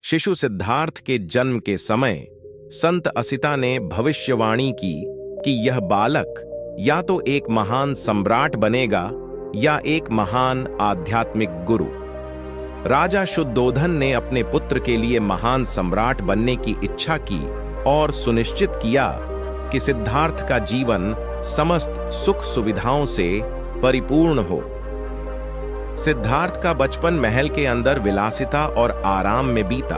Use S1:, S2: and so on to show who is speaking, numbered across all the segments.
S1: शिशु सिद्धार्थ के जन्म के समय संत असिता ने भविष्यवाणी की कि यह बालक या तो एक महान सम्राट बनेगा या एक महान आध्यात्मिक गुरु। राजा शुद्धोधन ने अपने पुत्र के लिए महान सम्राट बनने की इच्छा की और सुनिश्चित किया कि सिद्धार्थ का जीवन समस्त सुख सुविधाओं से परिपूर्ण हो। सिद्धार्थ का बचपन महल के अंदर विलासिता और आराम में बीता।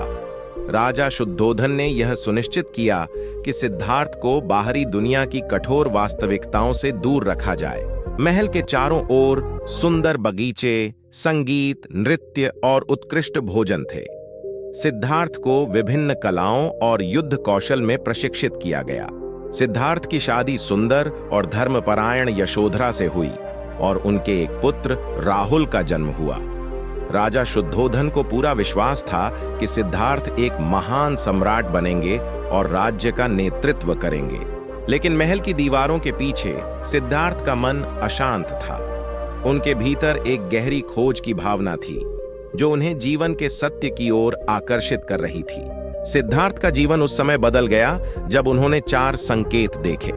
S1: राजा शुद्धोधन ने यह सुनिश्चित किया कि सिद्धार्थ को बाहरी दुनिया की कठोर वास्तविकताओं से दूर रखा जाए। महल के चारों ओर सुंदर बगीचे, संगीत, नृत्य और उत्कृष्ट भोजन थे। सिद्धार्थ को विभिन्न कलाओं और युद्ध कौशल में प्रशिक्षित किया गया। सिद्धार्थ की शादी सुंदर और धर्मपरायण यशोधरा से हुई और उनके एक पुत्र राहुल का जन्म हुआ। राजा शुद्धोधन को पूरा विश्वास था कि सिद्धार्थ एक महान सम्राट बनेंगे और राज्य का नेतृत्व करेंगे। लेकिन महल की दीवारों के पीछे सिद्धार्थ का मन अशांत था। उनके भीतर एक गहरी खोज की भावना थी जो उन्हें जीवन के सत्य की ओर आकर्षित कर रही थी। सिद्धार्थ का जीवन उस समय बदल गया जब उन्होंने 4 संकेत देखे।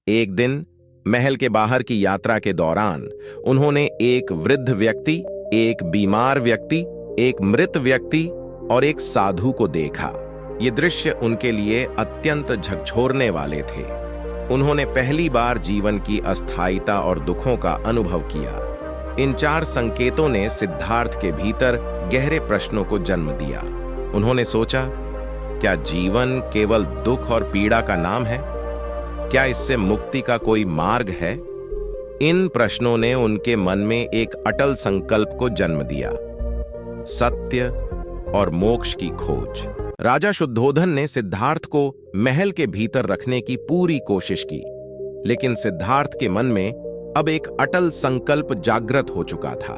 S1: एक दिन महल के बाहर की यात्रा के दौरान उन्होंने एक वृद्ध व्यक्ति, एक बीमार व्यक्ति, एक मृत व्यक्ति और एक साधु को देखा। ये दृश्य उनके लिए अत्यंत झकझोरने वाले थे। उन्होंने पहली बार जीवन की अस्थायीता और दुखों का अनुभव किया। इन 4 संकेतों ने सिद्धार्थ के भीतर गहरे प्रश्नों को जन्म दिया। उन्होंने सोचा, क्या जीवन केवल दुख और पीड़ा का नाम है? क्या इससे मुक्ति का कोई मार्ग है? इन प्रश्नों ने उनके मन में एक अटल संकल्प को जन्म दिया, सत्य और मोक्ष की खोज। राजा शुद्धोधन ने सिद्धार्थ को महल के भीतर रखने की पूरी कोशिश की, लेकिन सिद्धार्थ के मन में अब एक अटल संकल्प जागृत हो चुका था।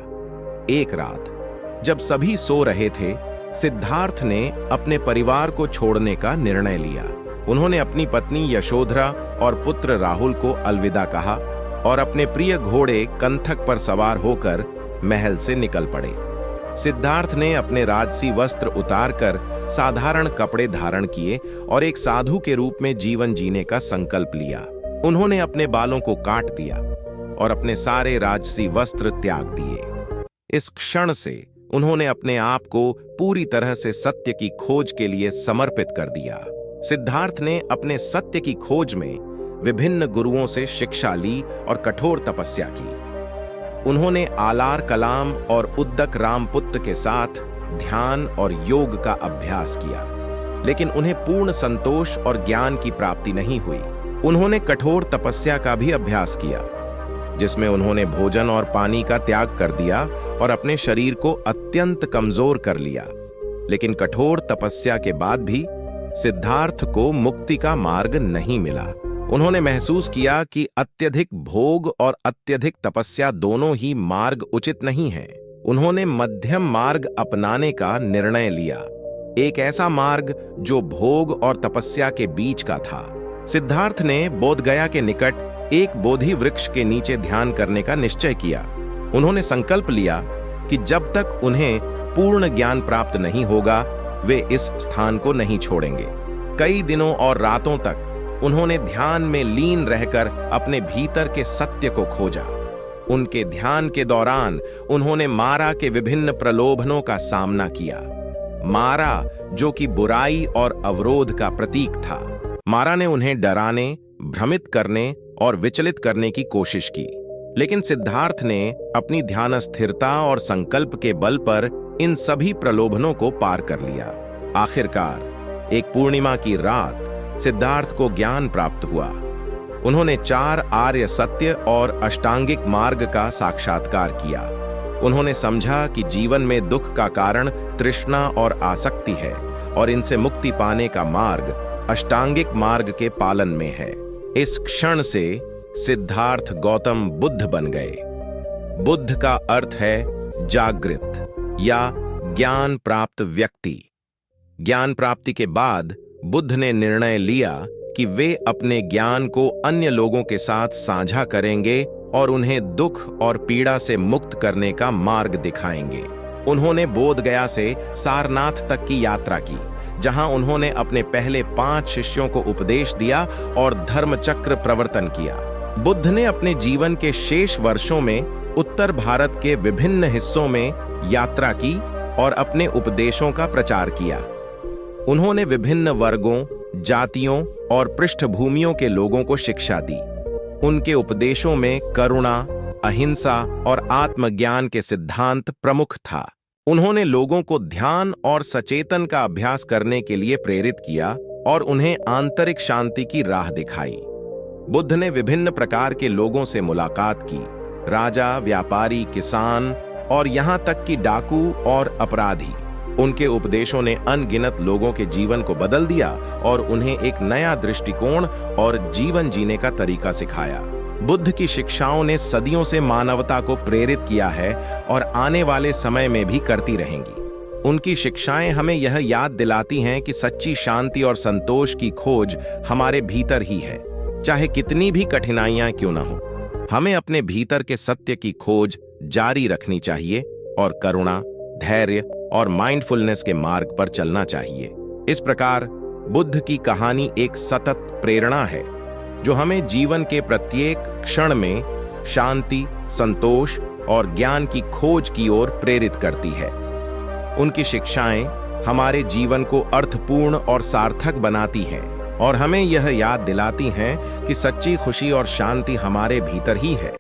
S1: एक रात जब सभी सो रहे थे, सिद्धार्थ ने अपने परिवार को छोड़ने का निर्णय लिया। उन्होंने अपनी पत्नी यशोधरा और पुत्र राहुल को अलविदा कहा और अपने प्रिय घोड़े कंथक पर सवार होकर महल से निकल पड़े। सिद्धार्थ ने अपने राजसी वस्त्र उतारकर साधारण कपड़े धारण किए और एक साधु के रूप में जीवन जीने का संकल्प लिया। उन्होंने अपने बालों को काट दिया और अपने सारे राजसी वस्त्र त्याग दिए। इस क्षण से उन्होंने अपने आप को पूरी तरह से सत्य की खोज के लिए समर्पित कर दिया। सिद्धार्थ ने अपने सत्य की खोज में विभिन्न गुरुओं से शिक्षा ली और कठोर तपस्या की। उन्होंने आलार कलाम और उद्दक रामपुत्र के साथ ध्यान और योग का अभ्यास किया, लेकिन उन्हें पूर्ण संतोष और ज्ञान की प्राप्ति नहीं हुई। उन्होंने कठोर तपस्या का भी अभ्यास किया, जिसमें उन्होंने भोजन और पानी का त्याग कर दिया और अपने शरीर को अत्यंत कमजोर कर लिया। लेकिन कठोर तपस्या के बाद भी सिद्धार्थ को मुक्ति का मार्ग नहीं मिला। उन्होंने महसूस किया कि अत्यधिक भोग और अत्यधिक तपस्या दोनों ही मार्ग उचित नहीं है। उन्होंने मध्यम मार्ग अपनाने का निर्णय लिया, एक ऐसा मार्ग जो भोग और तपस्या के बीच का था। सिद्धार्थ ने बोधगया के निकट एक बोधि वृक्ष के नीचे ध्यान करने का निश्चय किया। उन्होंने संकल्प लिया कि जब तक उन्हें पूर्ण ज्ञान प्राप्त नहीं होगा, वे इस स्थान को नहीं छोड़ेंगे। कई दिनों और रातों तक उन्होंने ध्यान में लीन रहकर अपने भीतर के सत्य को खोजा। उनके ध्यान के दौरान उन्होंने मारा के विभिन्न प्रलोभनों का सामना किया। मारा, जो कि बुराई और अवरोध का प्रतीक था। मारा ने उन्हें डराने, भ्रमित करने और विचलित करने की कोशिश की, लेकिन सिद्धार्थ ने अपनी ध्यान स्थिरता और संकल्प के बल पर इन सभी प्रलोभनों को पार कर लिया। आखिरकार एक पूर्णिमा की रात सिद्धार्थ को ज्ञान प्राप्त हुआ। उन्होंने 4 आर्य सत्य और अष्टांगिक मार्ग का साक्षात्कार किया। उन्होंने समझा कि जीवन में दुख का कारण तृष्णा और आसक्ति है और इनसे मुक्ति पाने का मार्ग अष्टांगिक मार्ग के पालन में है। इस क्षण से सिद्धार्थ गौतम बुद्ध बन गए। बुद्ध का अर्थ है जागृत या ज्ञान प्राप्त व्यक्ति। ज्ञान प्राप्ति के बाद बुद्ध ने निर्णय लिया कि वे अपने ज्ञान को अन्य लोगों के साथ साझा करेंगे और उन्हें दुख और पीड़ा से मुक्त करने का मार्ग दिखाएंगे। उन्होंने बोध गया से सारनाथ तक की यात्रा की, जहां उन्होंने अपने पहले 5 शिष्यों को उपदेश दिया और धर्मचक्र प्रवर्तन किया। बुद्ध ने अपने जीवन के शेष वर्षों में उत्तर भारत के विभिन्न हिस्सों में यात्रा की और अपने उपदेशों का प्रचार किया। उन्होंने विभिन्न वर्गों, जातियों और पृष्ठभूमियों के लोगों को शिक्षा दी। उनके उपदेशों में करुणा, अहिंसा और आत्मज्ञान के सिद्धांत प्रमुख था। उन्होंने लोगों को ध्यान और सचेतन का अभ्यास करने के लिए प्रेरित किया और उन्हें आंतरिक शांति की राह दिखाई। बुद्ध ने विभिन्न प्रकार के लोगों से मुलाकात की, राजा, व्यापारी, किसान और यहाँ तक कि डाकू और अपराधी। उनके उपदेशों ने अनगिनत लोगों के जीवन को बदल दिया और उन्हें एक नया दृष्टिकोण और जीवन जीने का तरीका सिखाया। बुद्ध की शिक्षाओं ने सदियों से मानवता को प्रेरित किया है और आने वाले समय में भी करती रहेंगी। उनकी शिक्षाएं हमें यह याद दिलाती हैं कि सच्ची शांति और संतोष की खोज हमारे भीतर ही है, चाहे कितनी भी कठिनाइयां क्यों न हो। हमें अपने भीतर के सत्य की खोज जारी रखनी चाहिए और करुणा, धैर्य और माइंडफुलनेस के मार्ग पर चलना चाहिए। इस प्रकार बुद्ध की कहानी एक सतत प्रेरणा है जो हमें जीवन के प्रत्येक क्षण में शांति, संतोष और ज्ञान की खोज की ओर प्रेरित करती है। उनकी शिक्षाएं हमारे जीवन को अर्थपूर्ण और सार्थक बनाती हैं और हमें यह याद दिलाती हैं कि सच्ची खुशी और शांति हमारे भीतर ही है।